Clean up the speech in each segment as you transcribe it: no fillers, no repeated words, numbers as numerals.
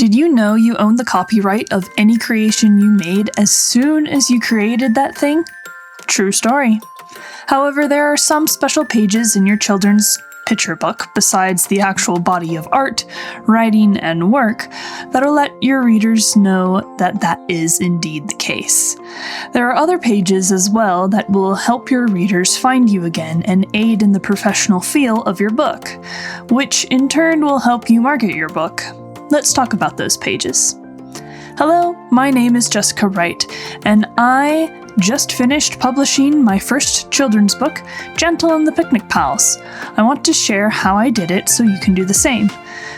Did you know you own the copyright of any creation you made as soon as you created that thing? True story. However, there are some special pages in your children's picture book, besides the actual body of art, writing, and work, that'll let your readers know that that is indeed the case. There are other pages as well that will help your readers find you again and aid in the professional feel of your book, which in turn will help you market your book. Let's talk about those pages. Hello, my name is Jessica Wright, and I just finished publishing my first children's book, Gentle and the Picnic Pals. I want to share how I did it so you can do the same.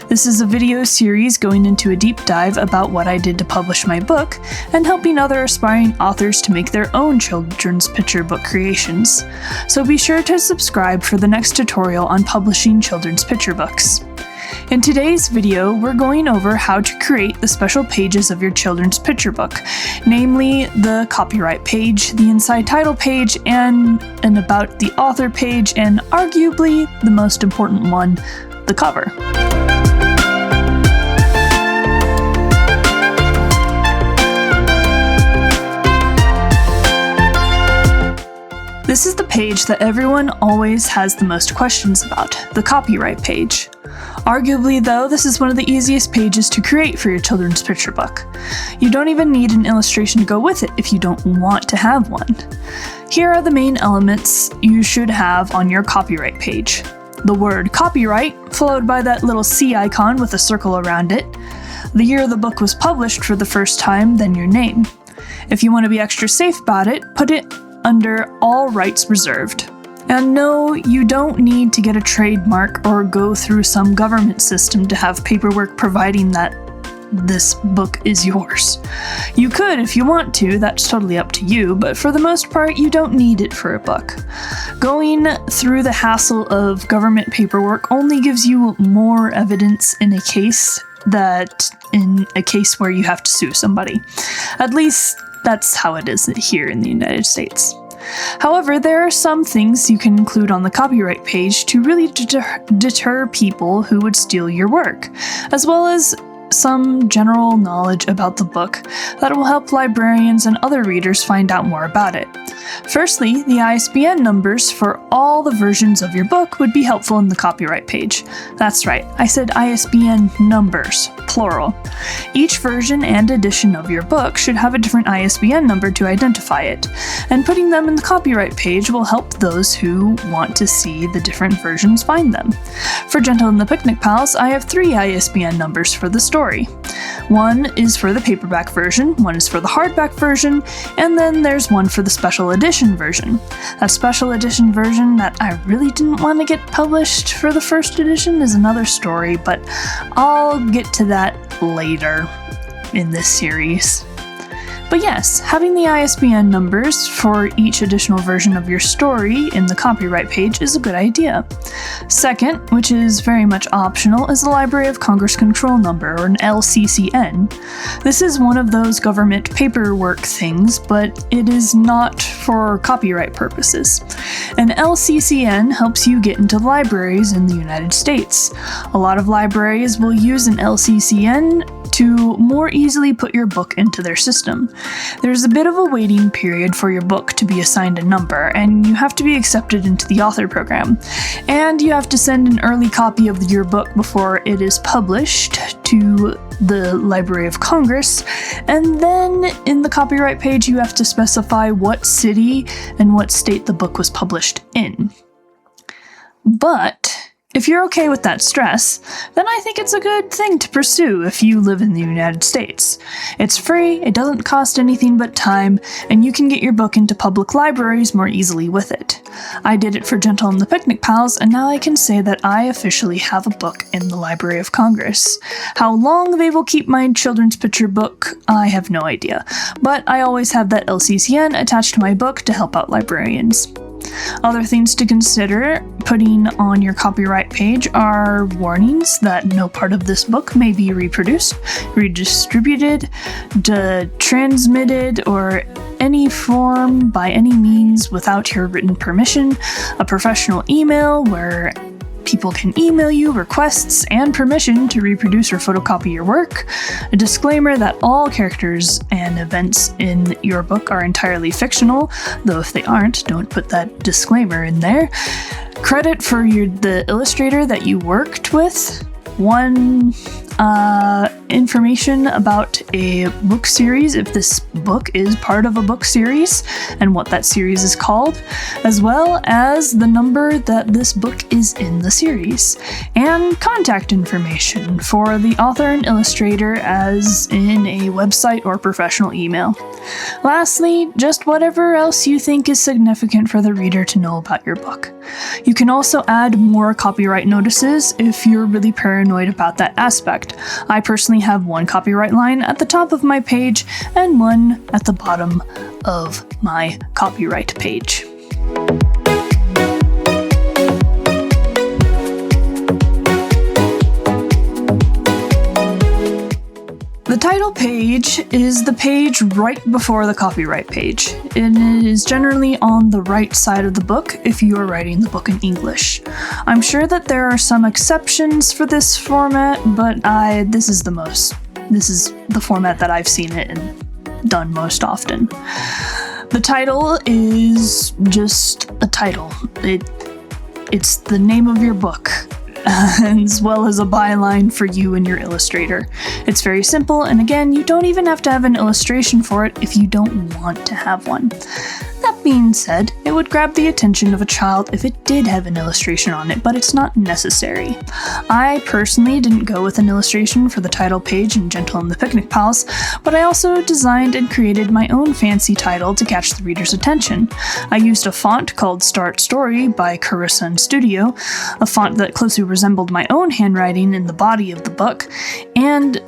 This is a video series going into a deep dive about what I did to publish my book and helping other aspiring authors to make their own children's picture book creations. So be sure to subscribe for the next tutorial on publishing children's picture books. In today's video, we're going over how to create the special pages of your children's picture book, namely the copyright page, the inside title page, and an about the author page, and arguably the most important one, the cover. This is the page that everyone always has the most questions about, the copyright page. Arguably, though, this is one of the easiest pages to create for your children's picture book. You don't even need an illustration to go with it if you don't want to have one. Here are the main elements you should have on your copyright page. The word copyright, followed by that little C icon with a circle around it. The year the book was published for the first time, then your name. If you want to be extra safe about it, put it under all rights reserved. And no, you don't need to get a trademark or go through some government system to have paperwork providing that this book is yours. You could if you want to, that's totally up to you, but for the most part, you don't need it for a book. Going through the hassle of government paperwork only gives you more evidence in a case where you have to sue somebody. At least that's how it is here in the United States. However, there are some things you can include on the copyright page to really deter people who would steal your work, as well as some general knowledge about the book that will help librarians and other readers find out more about it. Firstly, the ISBN numbers for all the versions of your book would be helpful in the copyright page. That's right, I said ISBN numbers, plural. Each version and edition of your book should have a different ISBN number to identify it, and putting them in the copyright page will help those who want to see the different versions find them. For Gentle and the Picnic Pals, I have 3 ISBN numbers for the story. One is for the paperback version, one is for the hardback version, and then there's one for the special edition version. That special edition version that I really didn't want to get published for the first edition is another story, but I'll get to that later in this series. But yes, having the ISBN numbers for each additional version of your story in the copyright page is a good idea. Second, which is very much optional, is the Library of Congress Control Number, or an LCCN. This is one of those government paperwork things, but it is not for copyright purposes. An LCCN helps you get into libraries in the United States. A lot of libraries will use an LCCN to more easily put your book into their system. There's a bit of a waiting period for your book to be assigned a number, and you have to be accepted into the author program. And you have to send an early copy of your book before it is published to the Library of Congress, and then in the copyright page you have to specify what city and what state the book was published in. But if you're okay with that stress, then I think it's a good thing to pursue if you live in the United States. It's free, it doesn't cost anything but time, and you can get your book into public libraries more easily with it. I did it for Gentle and the Picnic Pals, and now I can say that I officially have a book in the Library of Congress. How long they will keep my children's picture book, I have no idea, but I always have that LCCN attached to my book to help out librarians. Other things to consider putting on your copyright page are warnings that no part of this book may be reproduced, redistributed, transmitted, or any form by any means without your written permission, a professional email where People can email you requests and permission to reproduce or photocopy your work. A disclaimer that all characters and events in your book are entirely fictional, though if they aren't, don't put that disclaimer in there. Credit for the illustrator that you worked with. Information about a book series, if this book is part of a book series, and what that series is called, as well as the number that this book is in the series, and contact information for the author and illustrator, as in a website or professional email. Lastly, just whatever else you think is significant for the reader to know about your book. You can also add more copyright notices if you're really paranoid about that aspect. I personally have one copyright line at the top of my page and one at the bottom of my copyright page. The title page is the page right before the copyright page. It is generally on the right side of the book if you are writing the book in English. I'm sure that there are some exceptions for this format, but this is the format that I've seen it and done most often. The title is just a title. It's the name of your book, as well as a byline for you and your illustrator. It's very simple, and again, you don't even have to have an illustration for it if you don't want to have one. That being said, it would grab the attention of a child if it did have an illustration on it, but it's not necessary. I personally didn't go with an illustration for the title page in Gentle and the Picnic Palace, but I also designed and created my own fancy title to catch the reader's attention. I used a font called Start Story by Carissa Studio, a font that closely resembled my own handwriting in the body of the book, and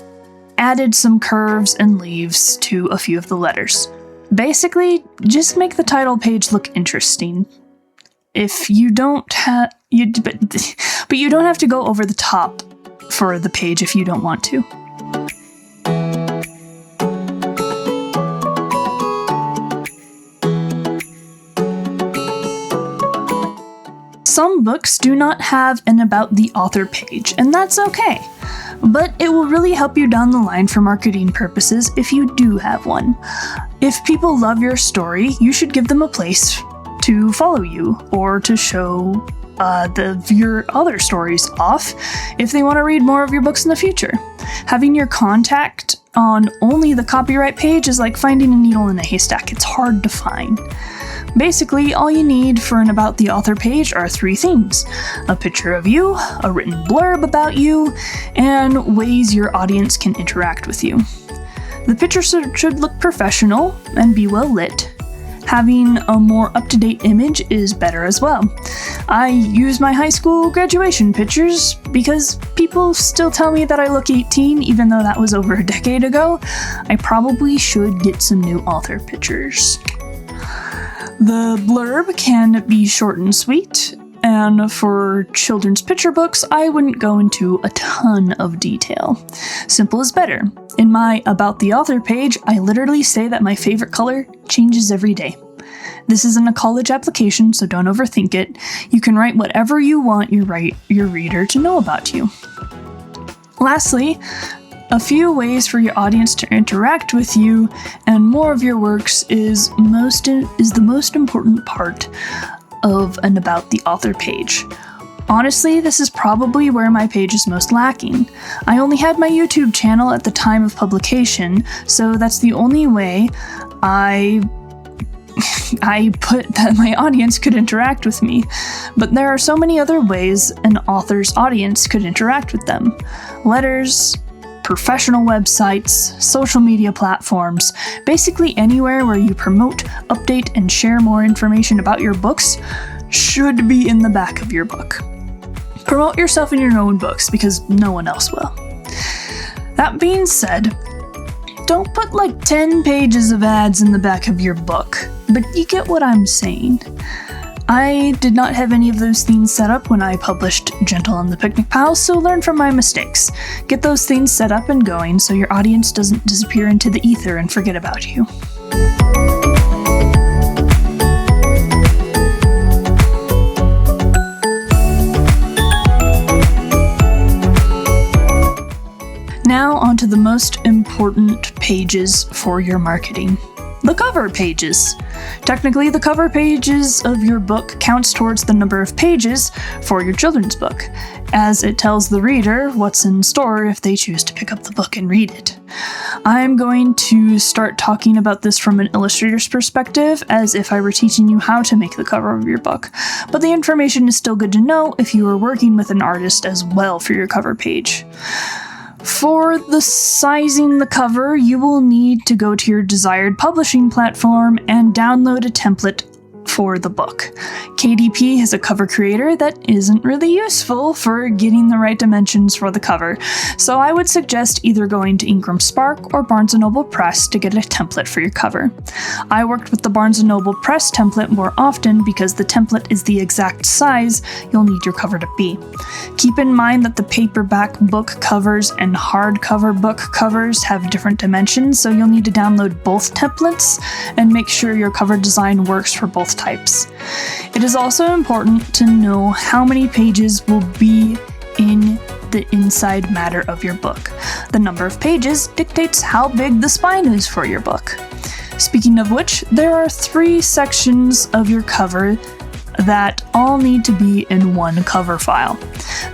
added some curves and leaves to a few of the letters. Basically, just make the title page look interesting. If you don't have, but you don't have to go over the top for the page if you don't want to. Some books do not have an About the Author page, and that's okay. But it will really help you down the line for marketing purposes if you do have one. If people love your story, you should give them a place to follow you or to show your other stories off if they want to read more of your books in the future. Having your contact on only the copyright page is like finding a needle in a haystack. It's hard to find. Basically, all you need for an About the Author page are 3 things: a picture of you, a written blurb about you, and ways your audience can interact with you. The picture should look professional and be well lit. Having a more up-to-date image is better as well. I use my high school graduation pictures because people still tell me that I look 18 even though that was over a decade ago. I probably should get some new author pictures. The blurb can be short and sweet, and for children's picture books, I wouldn't go into a ton of detail. Simple is better. In my About the Author page, I literally say that my favorite color changes every day. This isn't a college application, so don't overthink it. You can write whatever you want your reader to know about you. Lastly, a few ways for your audience to interact with you and more of your works is the most important part of an About the Author page. Honestly, this is probably where my page is most lacking. I only had my YouTube channel at the time of publication, so that's the only way I put that my audience could interact with me. But there are so many other ways an author's audience could interact with them. Letters, professional websites, social media platforms, basically anywhere where you promote, update, and share more information about your books should be in the back of your book. Promote yourself in your own books because no one else will. That being said, don't put like 10 pages of ads in the back of your book, but you get what I'm saying. I did not have any of those things set up when I published Gentle and the Picnic Palace, so learn from my mistakes. Get those things set up and going so your audience doesn't disappear into the ether and forget about you. the most important pages for your marketing. The cover pages. Technically, the cover pages of your book counts towards the number of pages for your children's book, as it tells the reader what's in store if they choose to pick up the book and read it. I'm going to start talking about this from an illustrator's perspective, as if I were teaching you how to make the cover of your book, but the information is still good to know if you are working with an artist as well for your cover page. For the sizing the cover, you will need to go to your desired publishing platform and download a template for the book. KDP has a cover creator that isn't really useful for getting the right dimensions for the cover, so I would suggest either going to Ingram Spark or Barnes & Noble Press to get a template for your cover. I worked with the Barnes & Noble Press template more often because the template is the exact size you'll need your cover to be. Keep in mind that the paperback book covers and hardcover book covers have different dimensions, so you'll need to download both templates and make sure your cover design works for both types. It is also important to know how many pages will be in the inside matter of your book. The number of pages dictates how big the spine is for your book. Speaking of which, there are 3 sections of your cover that all need to be in one cover file.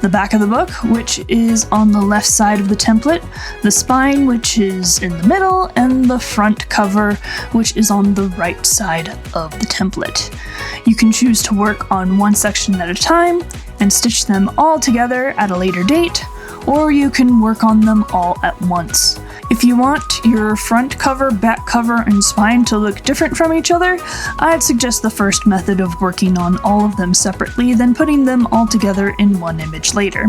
The back of the book, which is on the left side of the template, the spine, which is in the middle, and the front cover, which is on the right side of the template. You can choose to work on one section at a time and stitch them all together at a later date, or you can work on them all at once. If you want your front cover, back cover, and spine to look different from each other, I'd suggest the first method of working on all of them separately, then putting them all together in one image later.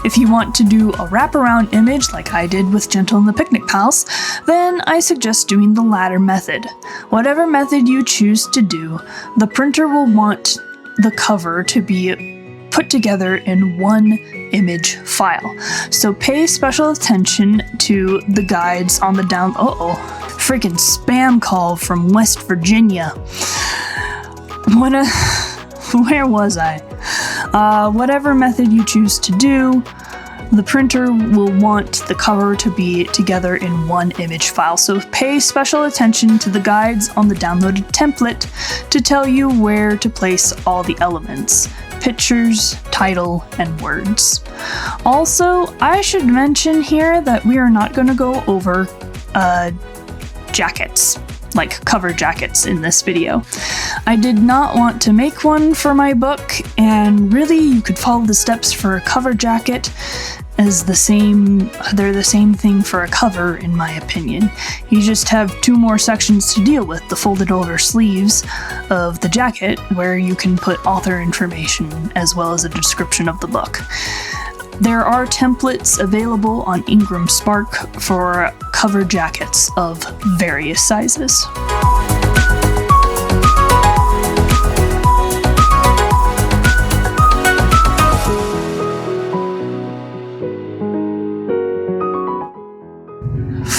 If you want to do a wraparound image like I did with Gentle and the Picnic Pals, then I suggest doing the latter method. Whatever method you choose to do, the printer will want the cover to be put together in one image file. So pay special attention to the guides on the freaking spam call from West Virginia. Where was I? Whatever method you choose to do, the printer will want the cover to be together in one image file, so pay special attention to the guides on the downloaded template to tell you where to place all the elements: pictures, title, and words. Also, I should mention here that we are not going to go over jackets, like cover jackets, in this video. I did not want to make one for my book, and really you could follow the steps for a cover jacket as they're the same thing for a cover, in my opinion. You just have 2 more sections to deal with: the folded over sleeves of the jacket, where you can put author information as well as a description of the book. There are templates available on Ingram Spark for cover jackets of various sizes.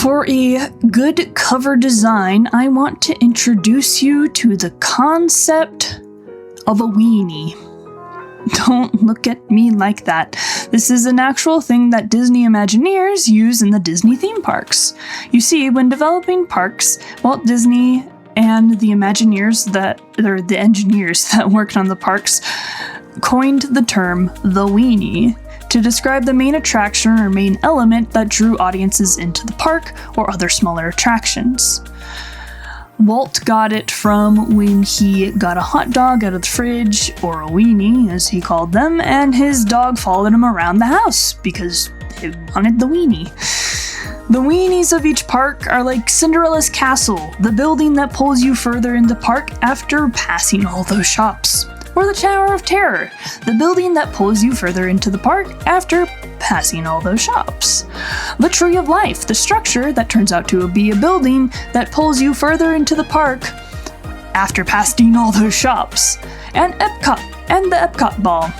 For a good cover design, I want to introduce you to the concept of a weenie. Don't look at me like that. This is an actual thing that Disney Imagineers use in the Disney theme parks. You see, when developing parks, Walt Disney and the engineers that worked on the parks coined the term the weenie to describe the main attraction or main element that drew audiences into the park or other smaller attractions. Walt got it from when he got a hot dog out of the fridge, or a weenie as he called them, and his dog followed him around the house because they wanted the weenie. The weenies of each park are like Cinderella's castle, the building that pulls you further into the park after passing all those shops. Or the Tower of Terror, the building that pulls you further into the park after passing all those shops. The Tree of Life, the structure that turns out to be a building that pulls you further into the park after passing all those shops. And Epcot, and the Epcot Ball.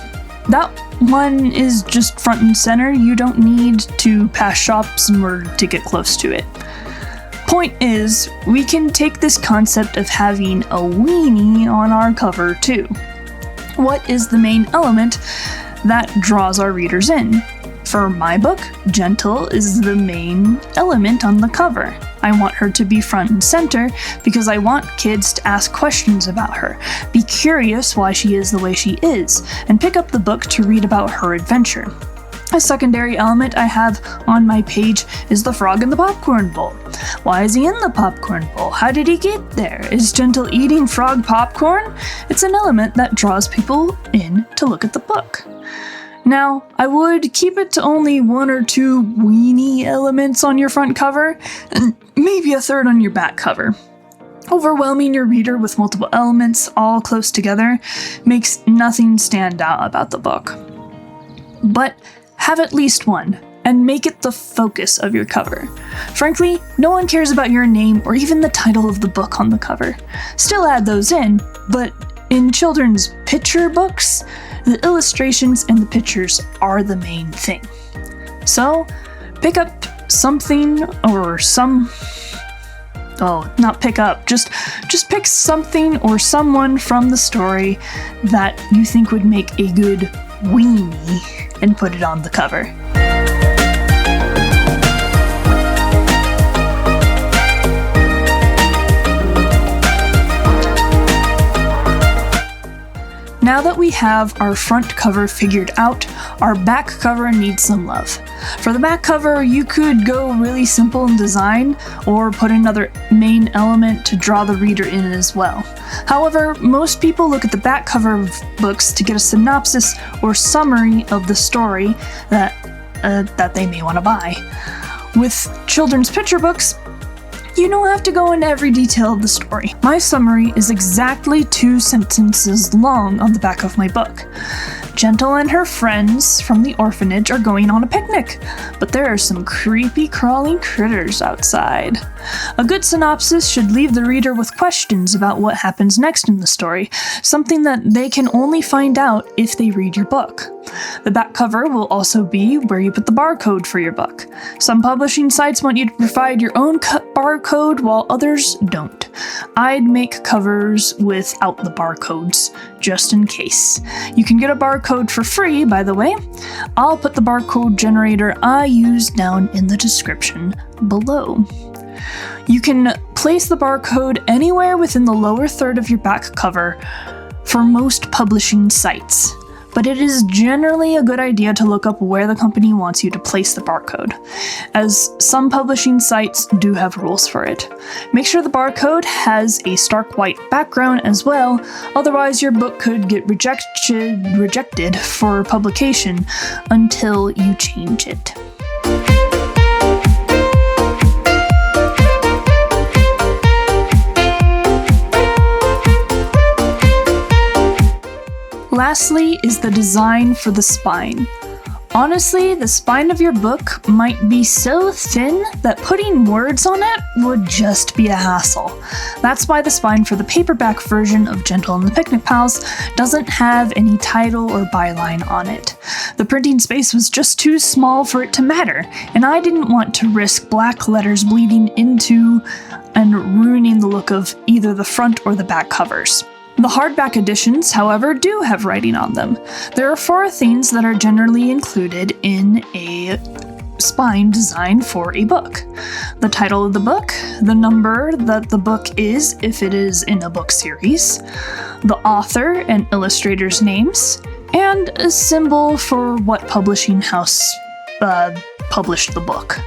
That one is just front and center. You don't need to pass shops in order to get close to it. Point is, we can take this concept of having a weenie on our cover too. What is the main element that draws our readers in? For my book, Gentle is the main element on the cover. I want her to be front and center because I want kids to ask questions about her, be curious why she is the way she is, and pick up the book to read about her adventure. A secondary element I have on my page is the frog in the popcorn bowl. Why is he in the popcorn bowl? How did he get there? Is Gentle eating frog popcorn? It's an element that draws people in to look at the book. Now, I would keep it to only 1 or 2 weenie elements on your front cover, and maybe a third on your back cover. Overwhelming your reader with multiple elements all close together makes nothing stand out about the book. But have at least one, and make it the focus of your cover. Frankly, no one cares about your name or even the title of the book on the cover. Still add those in, but in children's picture books, the illustrations and the pictures are the main thing. So, pick up something or just pick something or someone from the story that you think would make a good weenie and put it on the cover. Now that we have our front cover figured out, our back cover needs some love. For the back cover, you could go really simple in design, or put another main element to draw the reader in as well. However, most people look at the back cover of books to get a synopsis or summary of the story that they may want to buy. With children's picture books, you don't have to go into every detail of the story. My summary is exactly 2 sentences long on the back of my book. Gentle and her friends from the orphanage are going on a picnic, but there are some creepy crawling critters outside. A good synopsis should leave the reader with questions about what happens next in the story, something that they can only find out if they read your book. The back cover will also be where you put the barcode for your book. Some publishing sites want you to provide your own barcode while others don't. I'd make covers without the barcodes, just in case. You can get a barcode for free, by the way. I'll put the barcode generator I use down in the description below. You can place the barcode anywhere within the lower third of your back cover for most publishing sites, but it is generally a good idea to look up where the company wants you to place the barcode, as some publishing sites do have rules for it. Make sure the barcode has a stark white background as well, otherwise your book could get rejected for publication until you change it. Lastly is the design for the spine. Honestly, the spine of your book might be so thin that putting words on it would just be a hassle. That's why the spine for the paperback version of Gentle and the Picnic Pals doesn't have any title or byline on it. The printing space was just too small for it to matter, and I didn't want to risk black letters bleeding into and ruining the look of either the front or the back covers. The hardback editions, however, do have writing on them. There are 4 things that are generally included in a spine design for a book: the title of the book, the number that the book is if it is in a book series, the author and illustrator's names, and a symbol for what publishing house published the book.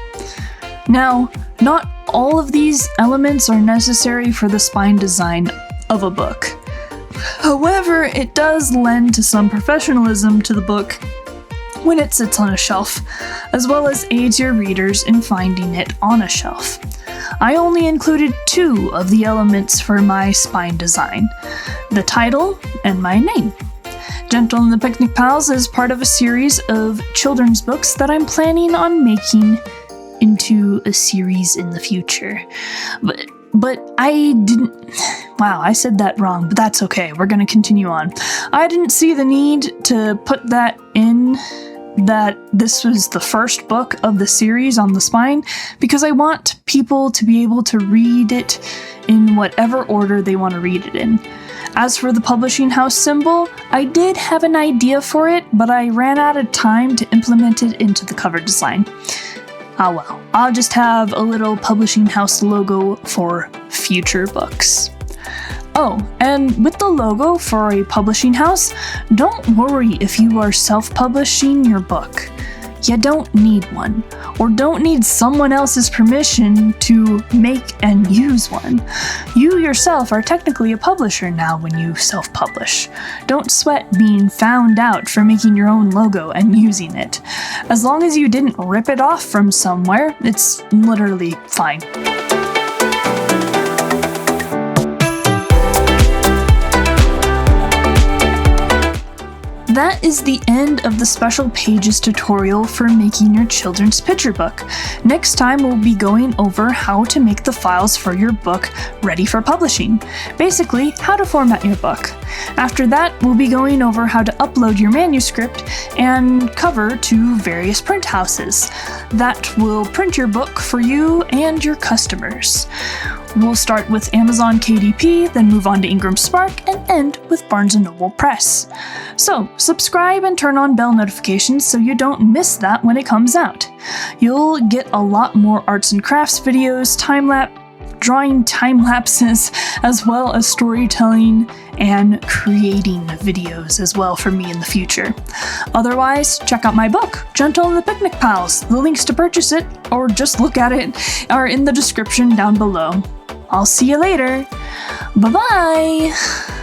Now, not all of these elements are necessary for the spine design of a book. However, it does lend to some professionalism to the book when it sits on a shelf, as well as aids your readers in finding it on a shelf. I only included 2 of the elements for my spine design: the title and my name. Gentle and the Picnic Pals is part of a series of children's books that I'm planning on making into a series in the future. But I didn't... Wow, I said that wrong, but that's okay. We're going to continue on. I didn't see the need to put that in, that this was the first book of the series on the spine, because I want people to be able to read it in whatever order they want to read it in. As for the publishing house symbol, I did have an idea for it, but I ran out of time to implement it into the cover design. Ah well, I'll just have a little publishing house logo for future books. Oh, and with the logo for a publishing house, don't worry if you are self-publishing your book. You don't need one, or don't need someone else's permission to make and use one. You yourself are technically a publisher now when you self-publish. Don't sweat being found out for making your own logo and using it. As long as you didn't rip it off from somewhere, it's literally fine. That is the end of the Special Pages tutorial for making your children's picture book. Next time we'll be going over how to make the files for your book ready for publishing. Basically, how to format your book. After that, we'll be going over how to upload your manuscript and cover to various print houses that will print your book for you and your customers. We'll start with Amazon KDP, then move on to Ingram Spark, and end with Barnes & Noble Press. So, subscribe and turn on bell notifications so you don't miss that when it comes out. You'll get a lot more arts and crafts videos, drawing time lapses, as well as storytelling and creating videos as well for me in the future. Otherwise, check out my book, Gentle and the Picnic Pals. The links to purchase it, or just look at it, are in the description down below. I'll see you later. Bye-bye!